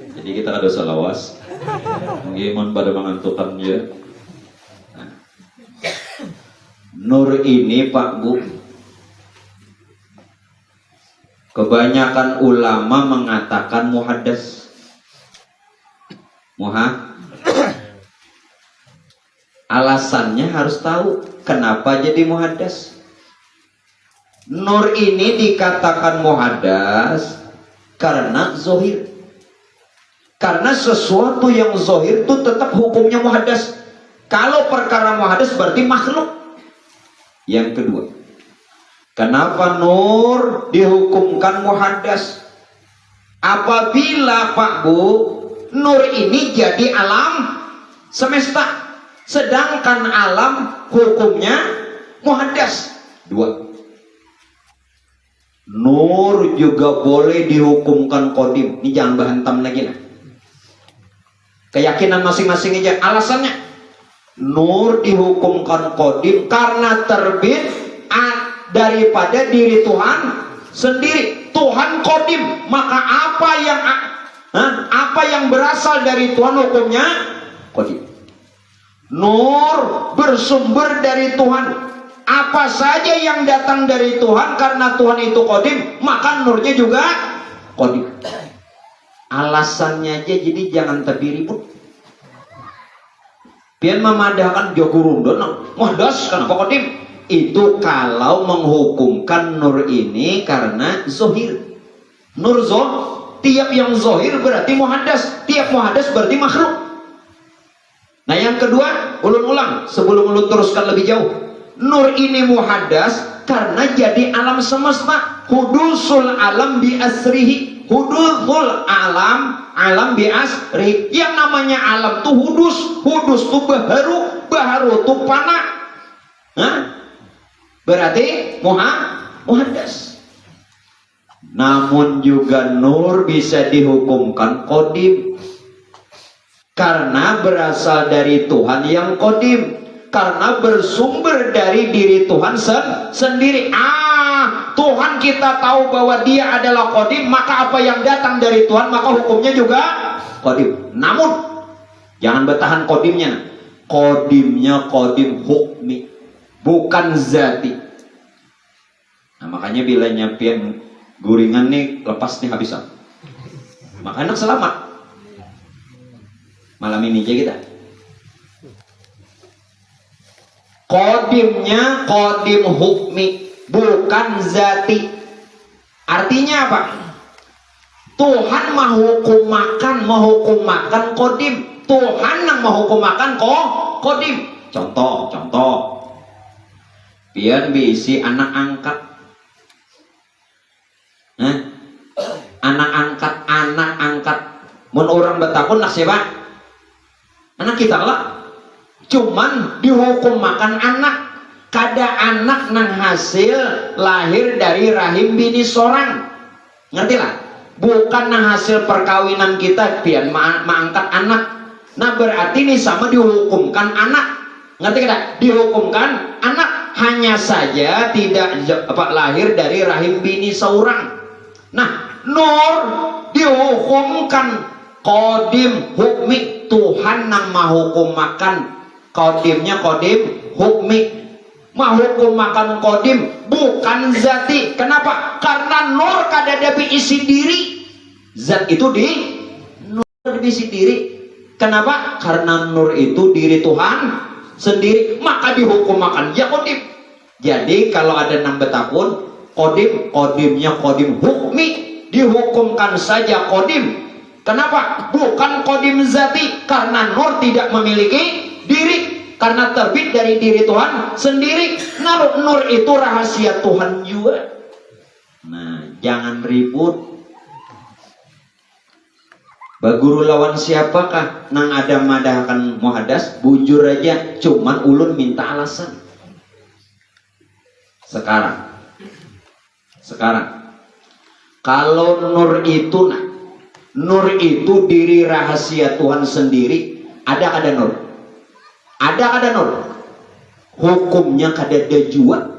Jadi kita ada salawas. Gimana pada mengantukan ya. Nur ini Pak Bu, kebanyakan ulama mengatakan muhaddas. Alasannya harus tahu kenapa jadi muhaddas. Nur ini dikatakan muhaddas karena zohir. Karena sesuatu yang zohir itu tetap hukumnya muhaddas. Kalau perkara muhaddas berarti makhluk. Yang kedua, kenapa nur dihukumkan muhaddas? Apabila Pak Bu, nur ini jadi alam semesta, sedangkan alam hukumnya muhaddas. Dua, nur juga boleh dihukumkan qadim. Ini jangan bahantam lagi lah. Keyakinan masing-masing aja. Alasannya, nur dihukumkan qadim karena terbit daripada diri Tuhan sendiri. Tuhan qadim, maka apa yang berasal dari Tuhan hukumnya qadim. Nur bersumber dari Tuhan. Apa saja yang datang dari Tuhan karena Tuhan itu qadim, maka nurnya juga qadim. Alasannya aja, jadi jangan terdiribut. Pian memadahkan jogurun doang, muhaddas kenapa qadim? Itu kalau menghukumkan nur ini karena zohir. Nur tiap yang zohir berarti muhaddas, tiap muhaddas berarti makhluk. Nah yang kedua, ulun ulang sebelum ulun teruskan lebih jauh. Nur ini muhaddas karena jadi alam semesta. Hudusul alam bi asrihi. Hudusul alam bi asrihi. Yang namanya alam tuh hudus tuh baharu tuh fana. Berarti muhaddas. Namun juga nur bisa dihukumkan qadim karena berasal dari Tuhan yang qadim, karena bersumber dari diri Tuhan sendiri. Tuhan kita tahu bahwa dia adalah qadim, maka apa yang datang dari Tuhan maka hukumnya juga qadim. Namun jangan bertahan qadimnya. Qadimnya qadim hukmi, bukan zati. Nah makanya bila nyapian guringan nih lepas nih habisan. Maka enak selamat. Malam ini aja kita. Qadimnya qadim hukmi, bukan zati. Artinya apa? Tuhan menghukum makan qadim. Tuhan yang menghukum makan qadim. Contoh. Pian bisi anak angkat. Anak angkat. Mun orang betapun nak siapa? Anak kita lah. Cuman dihukum makan anak. Kada anak nang hasil lahir dari rahim bini sorang. Ngerti lah? Bukan nang hasil perkawinan kita pian mengangkat anak. Nah berarti ini sama dihukumkan anak. Ngerti kada? Dihukumkan anak. Hanya saja tidak lahir dari rahim bini seorang. Nah nur dihukumkan qadim hukmi. Tuhan nang mahukum makan. Qadimnya qadim hukmi. Mahukum makan qadim bukan zati. Kenapa? Karena nur kada ada isi diri. Zat itu di nur isi diri. Kenapa? Karena nur itu diri Tuhan sendiri, maka dihukum makan ya qadim. Jadi kalau ada nang betapun qadimnya qadim hukmi, dihukumkan saja qadim. Kenapa? Bukan qadim zati, karena nur tidak memiliki diri, karena terbit dari diri Tuhan sendiri. Nur itu rahasia Tuhan juga. Nah, jangan ribut. Baguru lawan siapakah nang ada madahkan muhaddas? Bujur aja, cuman ulun minta alasan. Sekarang kalau nur itu diri rahasia Tuhan sendiri. Ada kada nur? Ada kada nur? Hukumnya kada ada jua.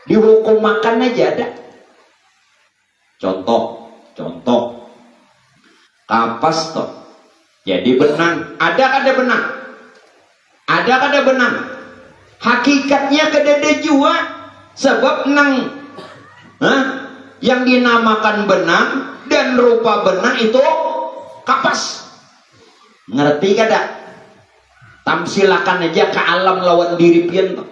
Dihukum makan aja ada. Contoh kapas toh jadi benang. Ada kada benang? Ada kada benang? Hakikatnya kada jua, sebab nang yang dinamakan benang dan rupa benang itu kapas. Ngerti kada? Tamsilakan aja ke alam lawan diri pian toh.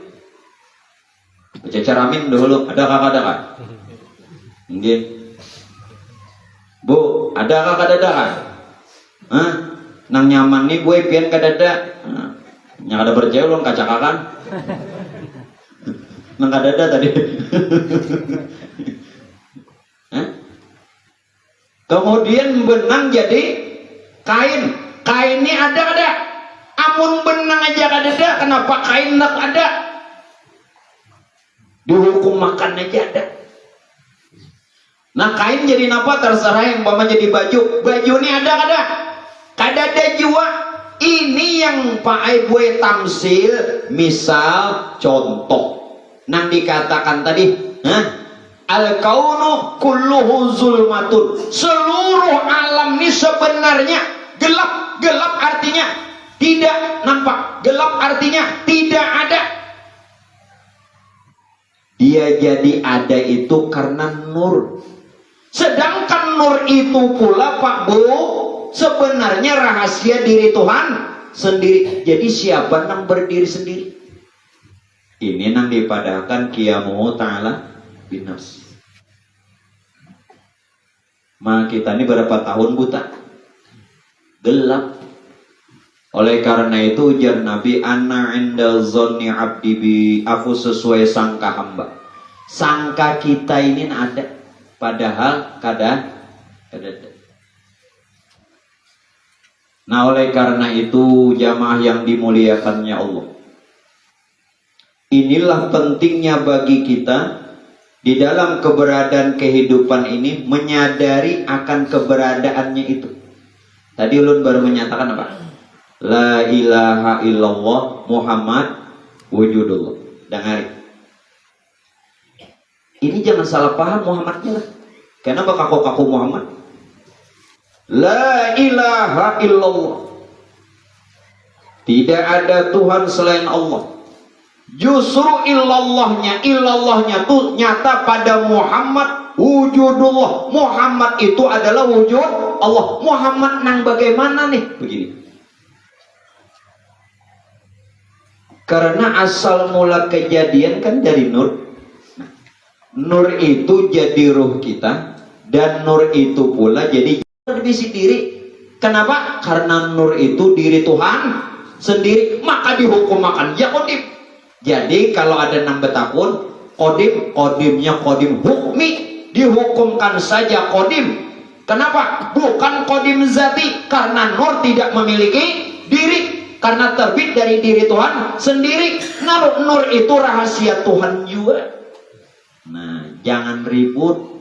Baca caramin dulu, ada kakak ada kan? Mungkin Bu, ada kakak ada kan? Nang nyaman nih gue pian kadada. Yang ada berjauh lo kacakan. Nang kadada tadi. Kemudian benang jadi kain. Kainnya ada. Amun benang aja kadada, kenapa kain nak ada? Dihukum makan aja ada. Nah kain jadi apa terserah, yang umpama jadi baju. Baju ini ada kada? Kada jua. Ini yang Pak gue tamsil, misal contoh nang dikatakan tadi, al-kaunu kulluhu zulmatun. Seluruh alam ini sebenarnya gelap. Gelap artinya tidak nampak. Gelap artinya tidak ada. Dia jadi ada itu karena nur. Sedangkan nur itu pula Pak Bu sebenarnya rahasia diri Tuhan sendiri. Jadi siapa nang berdiri sendiri? Ini nang dipadahkan qiyamuhu ta'ala binafs. Maka kita ini berapa tahun buta? Gelap. Oleh karena itu ujar Nabi, ana inda zonni abdi bi, aku sesuai sangka hamba. Sangka kita ini ada, padahal kada. Nah oleh karena itu jamaah yang dimuliakannya Allah, inilah pentingnya bagi kita di dalam keberadaan kehidupan ini menyadari akan keberadaannya itu. Tadi ulun baru menyatakan apa? La ilaha illallah Muhammad wujudullah. Dengar. Ini jangan salah paham Muhammadnya lah. Kenapa kaku-kaku Muhammad? La ilaha illallah. Tidak ada Tuhan selain Allah. Justru illallahnya tuh nyata pada Muhammad wujudullah. Muhammad itu adalah wujud Allah. Muhammad nang bagaimana nih? Begini. Karena asal mula kejadian kan dari nur. Nur itu jadi ruh kita, dan nur itu pula jadi isi diri. Kenapa? Karena nur itu diri Tuhan sendiri, maka dihukum makan ya kodim. Jadi kalau ada 6 betapun kodimnya kodim hukmi, dihukumkan saja kodim. Kenapa? Bukan kodim zati, karena nur tidak memiliki diri, karena terbit dari diri Tuhan sendiri. Nur itu rahasia Tuhan juga. Nah, jangan ribut.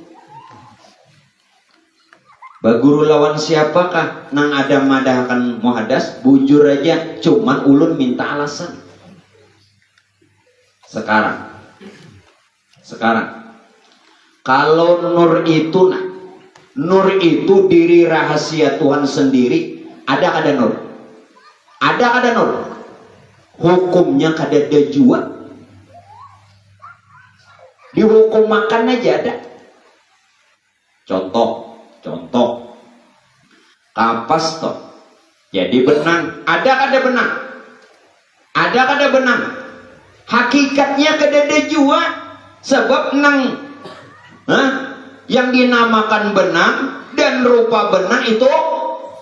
Baguru lawan siapakah nang ada madahkan muhadas? Bujur aja, cuman ulun minta alasan. Sekarang kalau nur itu diri rahasia Tuhan sendiri, ada kada nur? Ada kada nur? Hukumnya kada ada jua. Dihukum makan aja ada. Contoh kapas toh jadi benang. Ada kada benang? Ada kada benang? Hakikatnya kada jua, sebab nang yang dinamakan benang dan rupa benang itu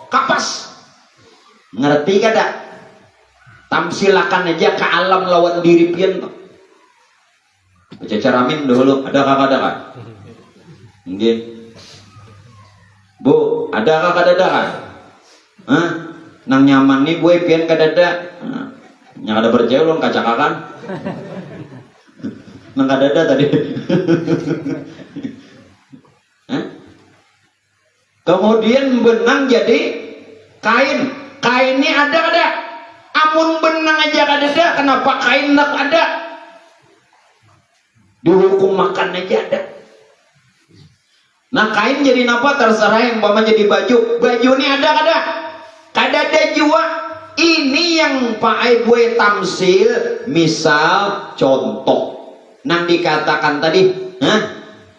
kapas. Ngerti kada? Tamsilakan aja ke alam lawan diri pian toh. Baca caramin dulu, ada kakak ada kan? Mungkin Bu, ada kakak ada kan? Nang nyaman nih gue pian kadada. Yang ada berjauh lo kacakan. Nang kadada tadi. Kemudian benang jadi kain. Kainnya ada. Amun benang aja kadada, kenapa kain nak ada? Dihukum makan aja ada. Nah kain jadi napa terserah yang umpama jadi baju. Baju ini ada kada jua. Ini yang Pak Aibwe tamsil, misal contoh nang dikatakan tadi,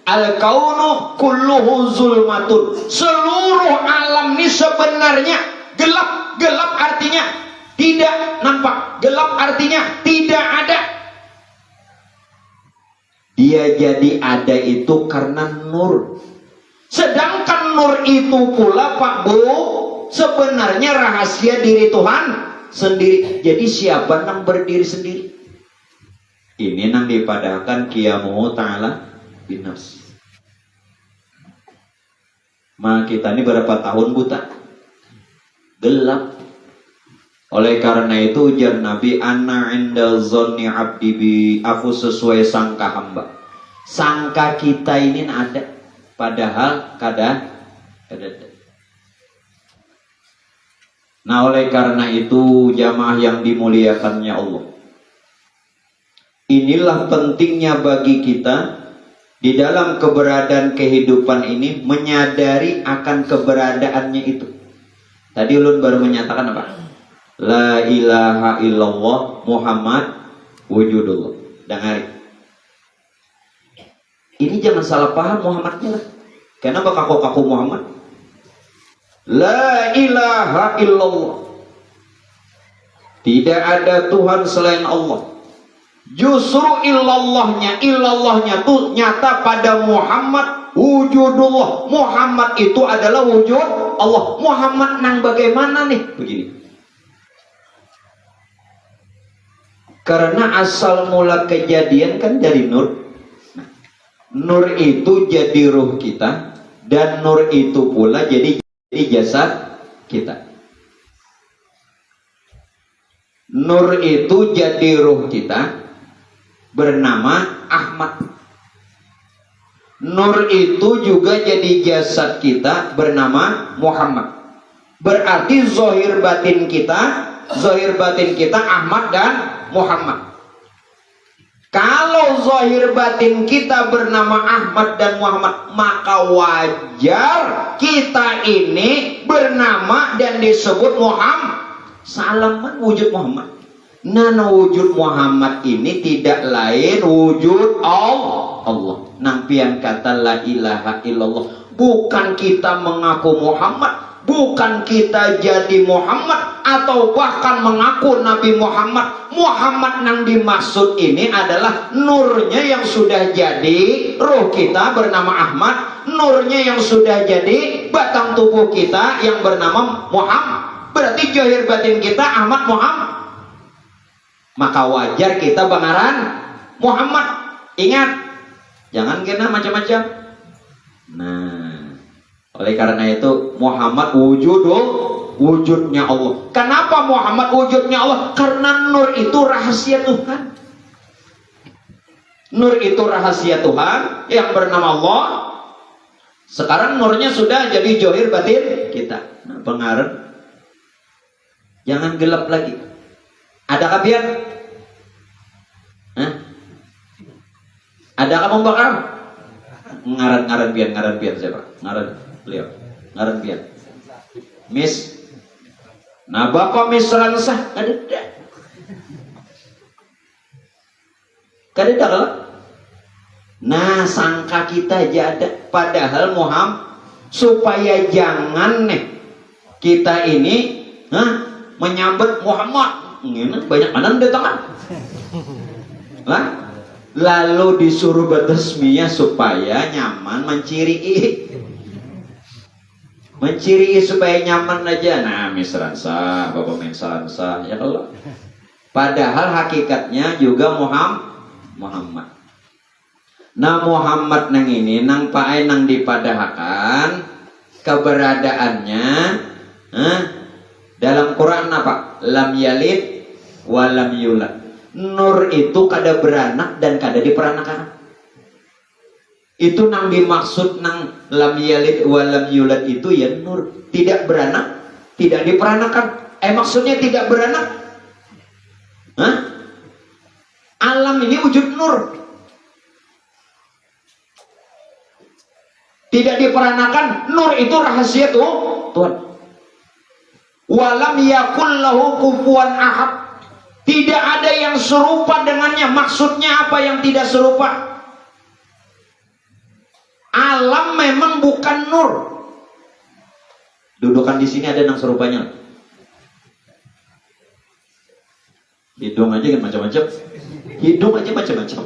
al-kaunu kulluhu zulmatun. Seluruh alam ini sebenarnya gelap. Gelap artinya tidak nampak. Gelap artinya tidak ada. Dia jadi ada itu karena nur. Sedangkan nur itu pula Pak Bu, sebenarnya rahasia diri Tuhan sendiri. Jadi siapa yang berdiri sendiri? Ini yang dipadahkan qiyamuhu ta'ala binas. Maka kita ini berapa tahun buta? Gelap. Oleh karena itu ujar Nabi, ana inda zonni abdi bi, aku sesuai sangka hamba. Sangka kita ini ada, padahal kada. Nah oleh karena itu jamaah yang dimuliakannya Allah, inilah pentingnya bagi kita di dalam keberadaan kehidupan ini menyadari akan keberadaannya itu. Tadi ulun baru menyatakan apa? La ilaha illallah Muhammad wujudullah. Dengar. Ini jangan salah paham Muhammadnya lah. Kenapa kaku-kaku Muhammad? La ilaha illallah. Tidak ada Tuhan selain Allah. Justru illallahnya tuh nyata pada Muhammad wujudullah. Muhammad itu adalah wujud Allah. Muhammad nang bagaimana nih? Begini. Karena asal mula kejadian kan dari nur. Nur itu jadi ruh kita, dan nur itu pula jadi jasad kita. Nur itu jadi ruh kita, bernama Ahmad. Nur itu juga jadi jasad kita, bernama Muhammad. Berarti zahir batin kita Ahmad dan Muhammad. Kalau zahir batin kita bernama Ahmad dan Muhammad, maka wajar kita ini bernama dan disebut Muhammad. Salaman wujud Muhammad. Nah wujud Muhammad ini tidak lain wujud Allah. Nampian kata la ilaha illallah. Bukan kita mengaku Muhammad, bukan kita jadi Muhammad, atau bahkan mengaku Nabi Muhammad. Muhammad yang dimaksud ini adalah nurnya yang sudah jadi ruh kita bernama Ahmad, nurnya yang sudah jadi batang tubuh kita yang bernama Muhammad. Berarti zahir batin kita Ahmad Muhammad. Maka wajar kita bangaran Muhammad. Ingat, jangan kena macam-macam. Nah, oleh karena itu Muhammad wujudnya Allah. Kenapa Muhammad wujudnya Allah? Karena nur itu rahasia Tuhan. Nur itu rahasia Tuhan yang bernama Allah. Sekarang nurnya sudah jadi zahir batin kita. Nah, pengaruh. Jangan gelap lagi. Adakah biar? Adakah membakar? Ngaran biar siapa? Ngaran beliau. Ngaran biar. Miss. Nah bapak Miss Ransah kada kalau. Nah sangka kita aja ada. Padahal Muhammad supaya jangan nih kita ini menyambut Muhammad. Banyak kanan datangan lah, lalu disuruh bertasmiyah supaya nyaman menciri supaya nyaman aja. Nah misransa bapak misransa ya Allah. Padahal hakikatnya juga Muhammad. Nah Muhammad nang ini nang pae nang dipadahkan keberadaannya dalam Quran apa? Lam yalid wa lam yulad. Nur itu kada beranak dan kada diperanakan. Itu nang dimaksud nang lam yalid wa lam yulad itu ya nur. Tidak beranak, tidak diperanakan. Maksudnya tidak beranak. Alam ini wujud nur. Tidak diperanakan, nur itu rahasia tuh Tuhan. Walam yakul lahu kufuwan ahad. Tidak ada yang serupa dengannya. Maksudnya apa yang tidak serupa? Alam memang bukan nur. Dudukan di sini ada yang serupanya. Hidung aja kan macam-macam. Hidung aja macam-macam.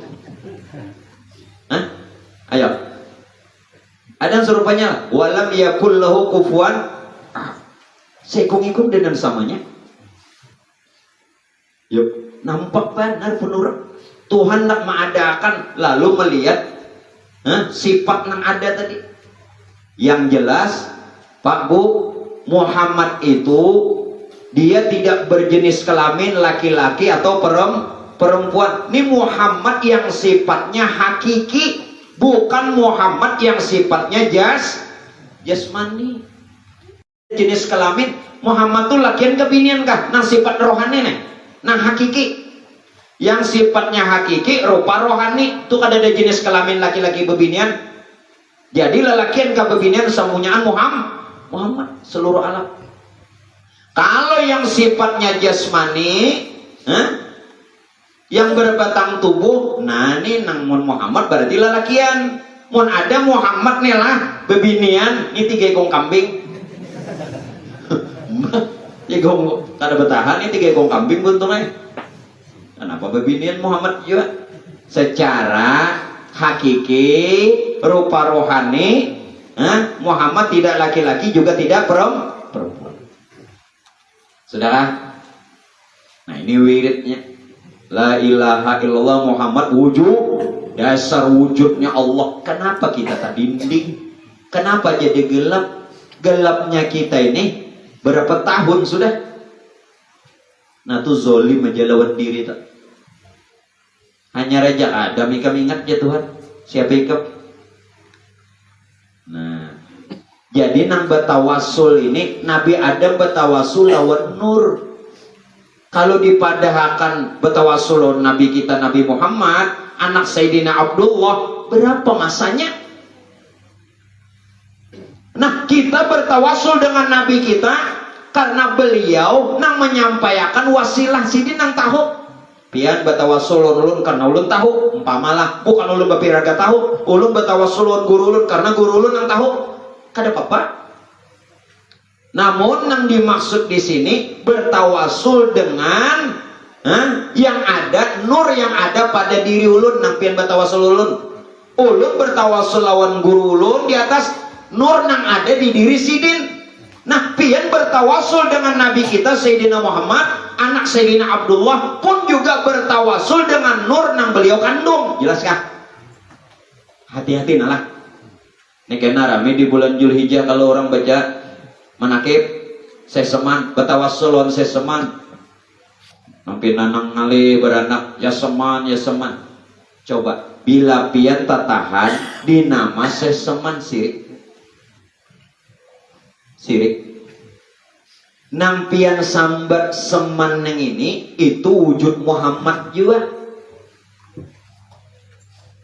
Hah? Ayo. Ada yang serupanya. Walam yakul lahu kufuwan. Seikung-ikung dengan samanya. Yuk, nampak benar penurut. Tuhan nak mengadakan lalu melihat sifat yang ada tadi. Yang jelas, Pak Bu, Muhammad itu dia tidak berjenis kelamin laki-laki atau perempuan. Ini Muhammad yang sifatnya hakiki, bukan Muhammad yang sifatnya jasmani. Jenis kelamin Muhammad tuh lakian kebinian kah? Nah sifat rohani nih, nah hakiki. Yang sifatnya hakiki rupa rohani itu kan ada jenis kelamin laki-laki bebinian. Jadi lelakian kebebinian semuanyaan Muhammad seluruh alam. Kalau yang sifatnya jasmani, yang berbatang tubuh, nah ini namun Muhammad berarti lelakian. Mun ada Muhammad nih lah bebinian, ini 3 ekor kambing. Ya gong kada bertahan ini 3 ekor kambing buntungnya. Kenapa bebinian Muhammad juga? Secara hakiki, rupa rohani, Muhammad tidak laki-laki juga tidak perempuan. Saudara, nah ini wiridnya. La ilaha illallah Muhammad wujud, dasar wujudnya Allah. Kenapa kita tak dinding? Kenapa jadi gelap? Gelapnya kita ini berapa tahun sudah? Nah tuh zolim aja lawan diri tak. Hanya Raja Adam kami ingat ya Tuhan. Siapa ikap? Nah, jadi nang betawasul ini Nabi Adam betawasul lawan nur. Kalau dipadahkan betawasul lawan Nabi kita Nabi Muhammad, anak Sayyidina Abdullah, berapa masanya? Nah, kita bertawasul dengan Nabi kita karena beliau nang menyampaikan wasilah sini nang tahu. Pian batawasul ulun karena ulun tahu. Umpamalah bukan ulun bapiraga tahu, ulun batawasul guru ulun karena guru ulun nang tahu. Kada apa-apa. Namun yang dimaksud di sini bertawasul dengan yang ada nur yang ada pada diri ulun nang pian batawasul ulun. Ulun bertawasul lawan guru ulun di atas nur nang ada di diri sidin. Nah, pian bertawasul dengan Nabi kita Sayyidina Muhammad, anak Sayyidina Abdullah pun juga bertawasul dengan nur nang beliau kandung. Jelas kah? Hati-hati nalah. Ini kena rame di bulan Zulhijjah kalau orang baca manakib seseman, bertawasul lawan seseman. Nampi nanang ngali beranak ya seman. Coba bila pian tatahan di nama seseman sirik. Nampian sambat seman yang ini itu wujud Muhammad juga.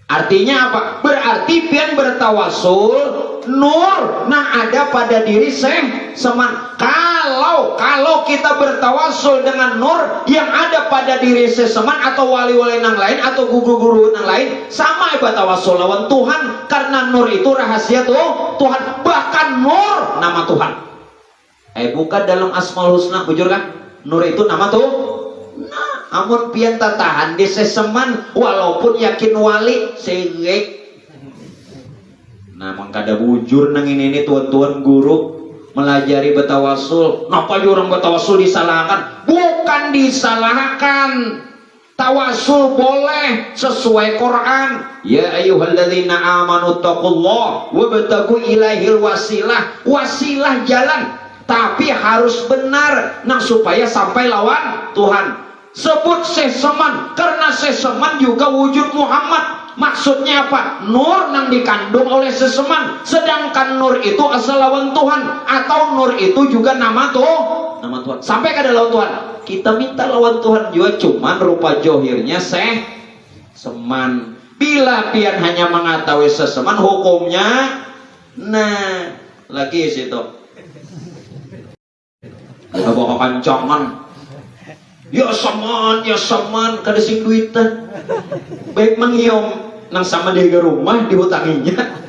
Artinya apa? Berarti pian bertawasul nur nah ada pada diri seman. Kalau kita bertawasul dengan nur yang ada pada diri seseman atau wali-wali nang lain atau guru-guru nang lain, sama bertawasul lawan Tuhan karena nur itu rahasia tuh Tuhan, bahkan nur nama Tuhan. Bukan dalam Asmaul Husna bujur kan? Nur itu nama tuh. Nah, amun pian tatahan di seseman walaupun yakin wali sirik. Nah, mangkada bujur nang ini tuan-tuan guru melajari betawasul. Napa orang betawasul disalahkan? Bukan disalahkan. Tawasul boleh sesuai Quran. Ya ayyuhalladzina amanu taqullaha wabtagu ilaihil wasilah. Wasilah jalan, tapi harus benar nah supaya sampai lawan Tuhan. Sebut seseman karena seseman juga wujud Muhammad. Maksudnya apa? Nur yang dikandung oleh seseman. Sedangkan nur itu asal lawan Tuhan, atau nur itu juga nama Tuhan. Sampai kada lawan Tuhan. Kita minta lawan Tuhan juga, cuman rupa johirnya seman. Bila pian hanya mengetahui seseman, hukumnya Nah, lagi situ. Kita bawa kancangan. Ya saman, kada sing duitan. Baik mangiom nang sama dia rumah dihutanginya.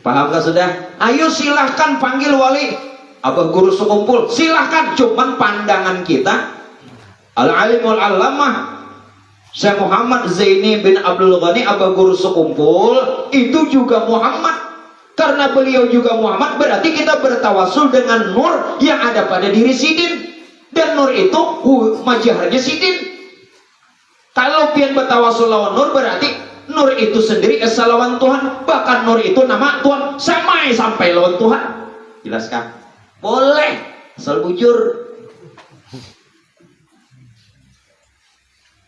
Paham gak sudah? Ayo silahkan panggil wali, abah guru sekumpul, silahkan. Cuman pandangan kita, al-alimul alamah Syekh Muhammad Zaini bin Abdul Ghani, abah guru sekumpul, itu juga Muhammad. Karena beliau juga Muhammad, berarti kita bertawasul dengan nur yang ada pada diri Sidin. Dan nur itu majaharnya Sidin. Kalau pian bertawasul lawan nur, berarti nur itu sendiri esa lawan Tuhan. Bahkan nur itu nama Tuhan sampai lawan Tuhan. Jelaskah? Boleh, asal bujur.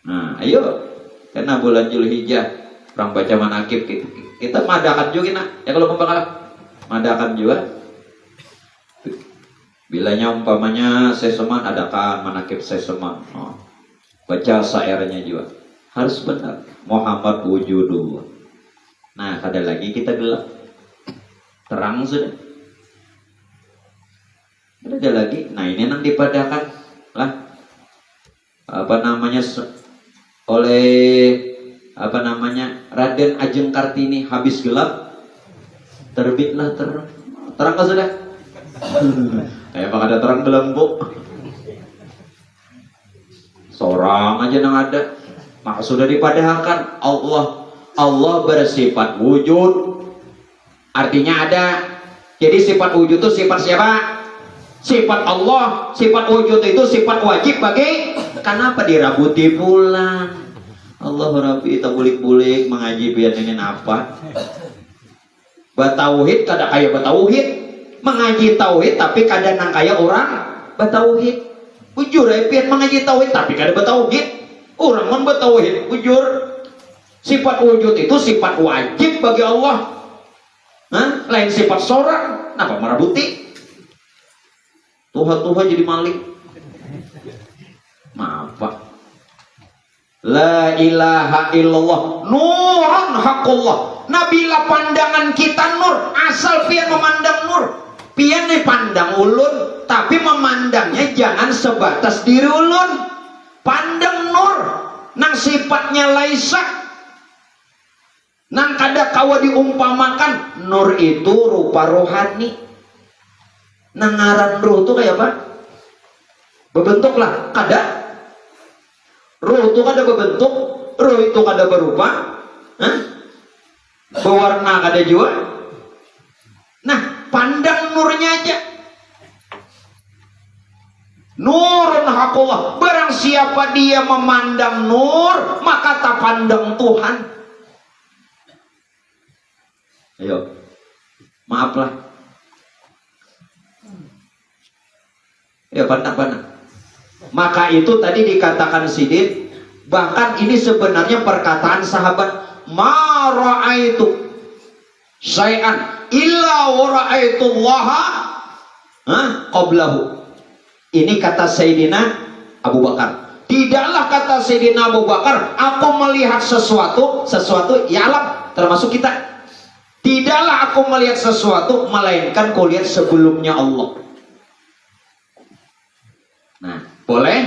Nah, ayo, karena bulan Zulhijjah orang baca manakib kita madakan juga nak. Ya kalau pembakalan madakan juga. Bilanya umpamanya seseman adakan manakib seseman. Oh. Baca syairnya juga harus benar. Muhammad wujudullah. Nah, kada lagi kita gelap. Terang sudah. Ada lagi. Nah, ini yang dipadakan lah. Apa namanya oleh Raden Ajeng Kartini, habis gelap terbitlah terang. Terang gak sudah? Kayak bak ada terang belembuk. Seorang aja yang ada, maka sudah dipadahalkan. Allah bersifat wujud, artinya ada. Jadi sifat wujud itu sifat siapa? Sifat Allah. Sifat wujud itu sifat wajib bagi. Kenapa dirabuti pulang? Allah Rabbi kita bulik-bulik mengaji biar ingin apa? Batauhid kada kaya batauhid, mengaji tauhid tapi kada nang kaya orang batauhid. Bujur ya pian mengaji tauhid tapi kada batauhid. Orang mun batauhid bujur. Sifat wujud itu sifat wajib bagi Allah. Hah? Lain sifat sorang, kenapa merabuti? Tuhan jadi maling. Maaf Pak. La ilaha illallah nurun haqqullah. Nabila pandangan kita nur, asal pian memandang nur. Pian nih pandang ulun, tapi memandangnya jangan sebatas diri ulun. Pandang nur, nang sifatnya laisa. Nang kada kawa diumpamakan, nur itu rupa rohani. Nang ngaran ruh itu kayak apa? Berbentuklah, kada. Ruh itu kada berbentuk, ruh itu kada berupa, berwarna kada juga. Nah, pandang nurnya aja. Nurun haqqullah. Barang siapa dia memandang nur, maka tak pandang Tuhan. Ayo, maaflah. Ya pandang. Maka itu tadi dikatakan Sidin, bahkan ini sebenarnya perkataan sahabat, ma ra'aitu syai'an illa wa ra'aitullaha qablahu. Ini kata Sayyidina Abu Bakar. Tidaklah kata Sayyidina Abu Bakar, aku melihat sesuatu ya alam, termasuk kita. Tidaklah aku melihat sesuatu melainkan kau lihat sebelumnya Allah. Nah, boleh?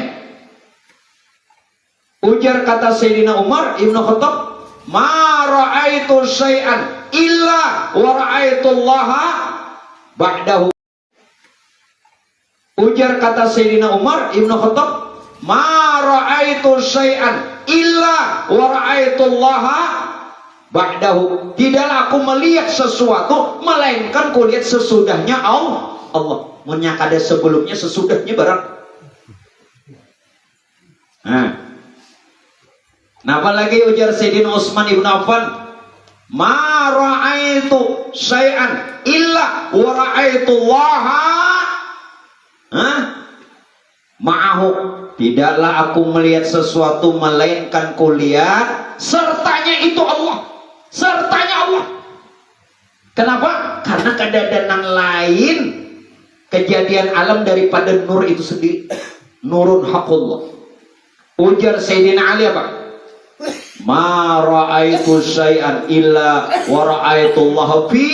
Ujar kata Sayyidina Umar Ibn Khattab, ma ra'aitu syai'an illa wa ra'aitullaha ba'dahu. Ujar kata Sayyidina Umar Ibn Khattab, ma ra'aitu syai'an illa wa ra'aitullaha ba'dahu. Tidaklah aku melihat sesuatu melainkan ku lihat sesudahnya Allah. Menyakada sebelumnya sesudahnya barang. Nah, apalagi ujar Sayyidina Utsman ibn Affan, ma ra'aitu syai'an illa wa ra'aitullaha ma'ahu. Tidaklah aku melihat sesuatu melainkan kulihat sertanya itu Allah. Sertanya Allah. Kenapa? Karena kadang-kadang lain kejadian alam daripada nur itu sendiri. Nurun haqqullah. Ujar Sayyidina Ali apa? Ma ra'aitu syai'an illa wa ra'aitullah fi.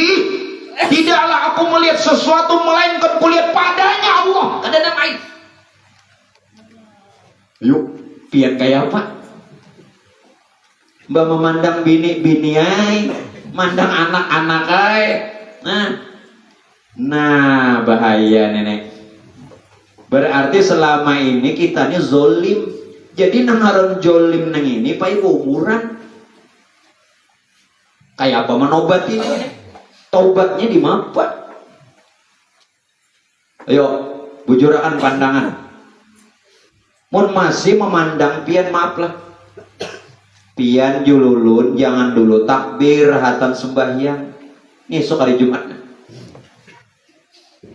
Tidaklah aku melihat sesuatu melainkan kulihat padanya Allah. Kada ada main. Yuk, pian kayak apa? Mbak memandang bini-bini ay, mandang anak-anak ay. Nah, bahaya nenek. Berarti selama ini kita ini zolim. Jadi nangaron zolim nang ini pai umuran. Kayak apa menobat ini? Taubatnya di mana? Ayo, bujuraan pandangan. Mun masih memandang pian, maaf lah. Pian jululun, jangan dulu takbir hatan sembahyang. Nih sok hari Jumat.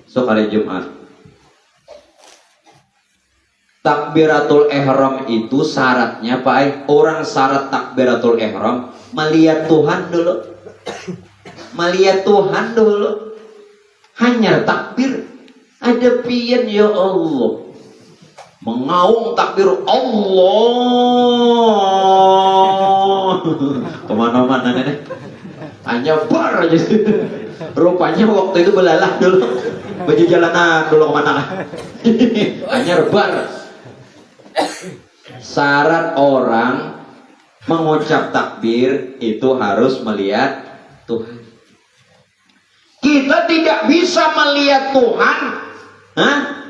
Sok hari Jumat. Takbiratul ihram itu syaratnya Pak, orang syarat takbiratul ihram melihat Tuhan dulu. Melihat Tuhan dulu. Hanya takbir. Ada pian ya Allah. Mengaung takbir Allah. Kemana-mana nenek. Hanya bar aja. Rupanya waktu itu belalah dulu. Baju jalanan dulu kemana. Hanya bar. Syarat orang mengucap takbir itu harus melihat Tuhan. Kita tidak bisa melihat Tuhan,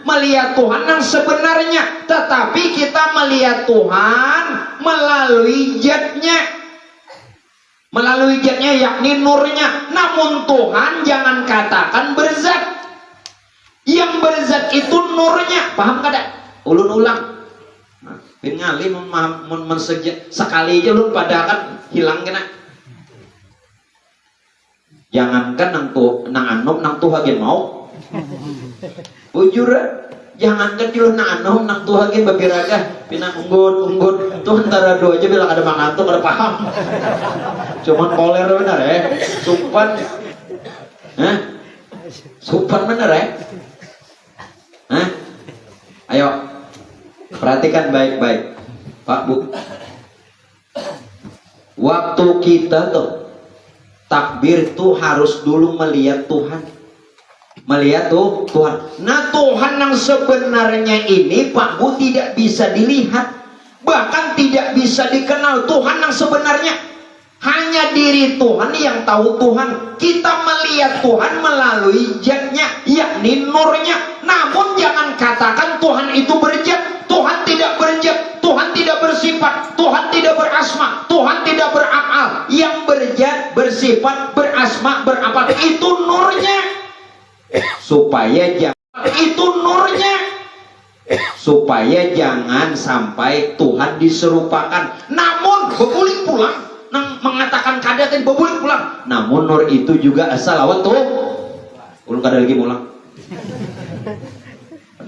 melihat Tuhan yang sebenarnya, tetapi kita melihat Tuhan melalui zatnya, yakni nurnya. Namun Tuhan jangan katakan berzat. Yang berzat itu nurnya, paham kada? Ulun ulang. Bin ngali sekali aja ulun pada kan hilang kena. Jangankan nang anom nang tuha gen mau. Bujur, jangankan dulu nang anom nang tuha gen babiraga pinang unggun tuh antara dua aja bilang ada mangantuk ada paham. Cuman koler bener sumpan. Sumpan bener Ayo perhatikan baik-baik Pak Bu. Waktu kita tuh takbir tuh harus dulu melihat Tuhan. Melihat tuh Tuhan. Nah Tuhan yang sebenarnya ini Pak Bu tidak bisa dilihat. Bahkan tidak bisa dikenal Tuhan yang sebenarnya. Hanya diri Tuhan yang tahu Tuhan. Kita melihat Tuhan melalui zatnya, yakni nurnya. Namun jangan katakan Tuhan itu berzat. Tuhan tidak berzat, Tuhan tidak bersifat, Tuhan tidak berasma, Tuhan tidak berafal. Yang berzat, bersifat, berasma, berafal itu nurnya. Supaya jangan sampai Tuhan diserupakan. Namun bebulik pulang mengatakan kadatin bebulik pulang. Namun nur itu juga asal lawan tuh. Ulun kada lagi mulang.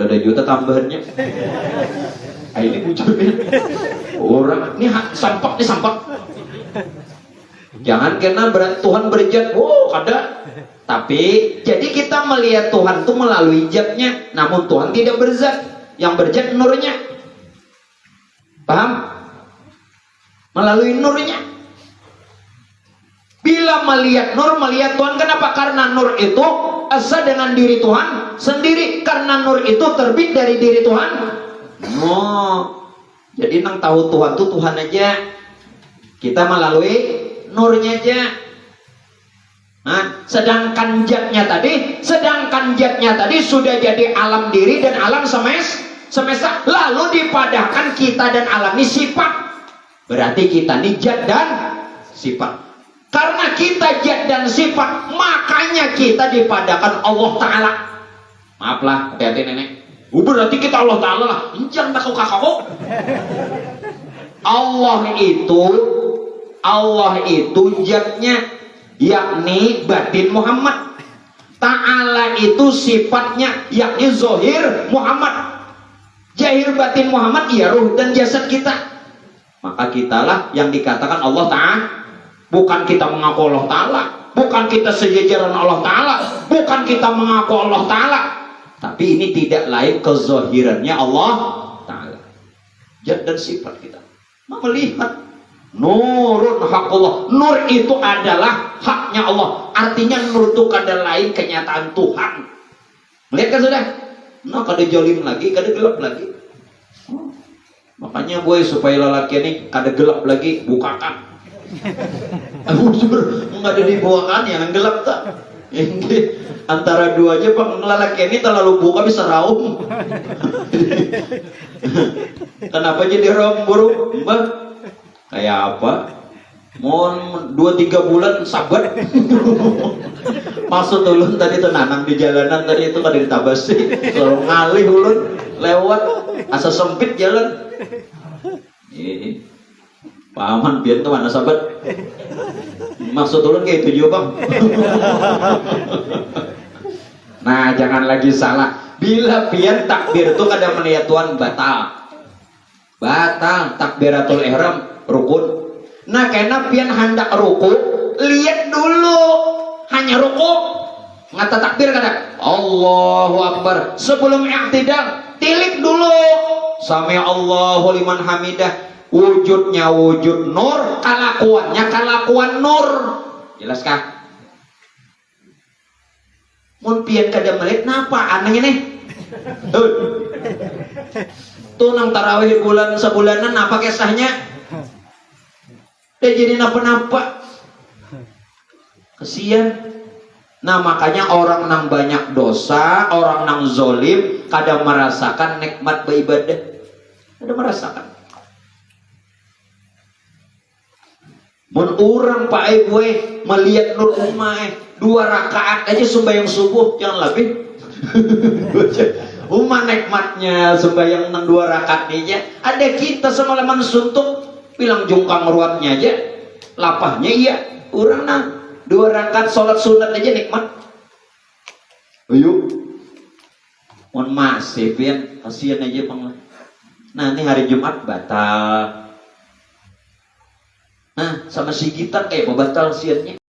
Ada juta tambahannya. Ini bujurnya. Orang ini sampak. Jangan kena Tuhan berzat. Wow, ada. Tapi jadi kita melihat Tuhan itu melalui zatnya. Namun Tuhan tidak berzat. Yang berzat nurnya. Paham? Melalui nurnya. Bila melihat nur, melihat Tuhan. Kenapa? Karena nur itu asa dengan diri Tuhan sendiri. Karena nur itu terbit dari diri Tuhan. Jadi nang tahu Tuhan tuh Tuhan aja. Kita melalui nurnya aja. Nah, sedangkan zatnya tadi sudah jadi alam diri dan alam semesta. Lalu dipadahkan kita dan alam ini sifat. Berarti kita ini zat dan sifat. Karena kita zat dan sifat, makanya kita dipadahkan Allah Ta'ala. Maaflah, hati-hati nenek. Berarti kita Allah Ta'ala lah. Jangan takut kakak. Allah itu zatnya, yakni batin Muhammad. Ta'ala itu sifatnya, yakni zohir Muhammad. Zahir batin Muhammad, ya ruh dan jasad kita. Maka kitalah yang dikatakan Allah Ta'ala. Bukan kita mengaku Allah Ta'ala, bukan kita sejajaran Allah Ta'ala, bukan kita mengaku Allah Ta'ala, tapi ini tidak lain kezohirannya Allah Ta'ala. Zat dan sifat kita melihat Nurun haqqullah. Nur itu adalah haknya Allah. Artinya nur itu kada lain kenyataan Tuhan. Lihat kan sudah? Nah, kada jolim lagi, kada gelap lagi. Makanya boy, supaya lelaki ini kada gelap lagi, bukakan. Bujur, nggak ada dibukakan yang gelap tak. Ini antara duanya bang, lelaki ini terlalu buka bisa raung. Kenapa jadi raung buruk? Mbak, kayak apa? Mohon 2-3 bulan sabar. Maksud ulun tadi itu nanang di jalanan tadi itu kada ditabasi, selalu ngalih ulun lewat asa sempit jalan. Pahaman biar tuh mana sahabat. Maksud ulun kayak itu juga bang. Nah jangan lagi salah. Bila pian takbir itu kada melihat Tuhan batal. Batal takbiratul ihram rukun. Nah karena pian hendak ruku, lihat dulu. Hanya ruku, ngata takbir kada. Allahu Akbar. Sebelum i'tidal, tilik dulu. Sami Allahu liman hamidah. Wujudnya wujud nur, kelakuannya kelakuan nur. Jelas kah? Mun pian kada melihat napa aneh ini? Tuh nang tarawih bulan sebulanan apa kisahnya? Dia jadi napa-napa. Kesian. Nah makanya orang nang banyak dosa, orang nang zolim kada merasakan nikmat beribadah. Kada merasakan. Mun orang pak gue melihat nur umah 2 rakaat aja sembahyang subuh jangan lebih. Umah nikmatnya sembahyang 2 rakaat aja. Ada kita semalaman suntuk bilang jungkang ruatnya aja, lapahnya iya. Orang nang 2 rakaat sholat sunat aja nikmat. Ayo, mun masih pian kasihan aja bang. Nanti hari Jumat batal. Nah, sama si gitar kayak batal siannya.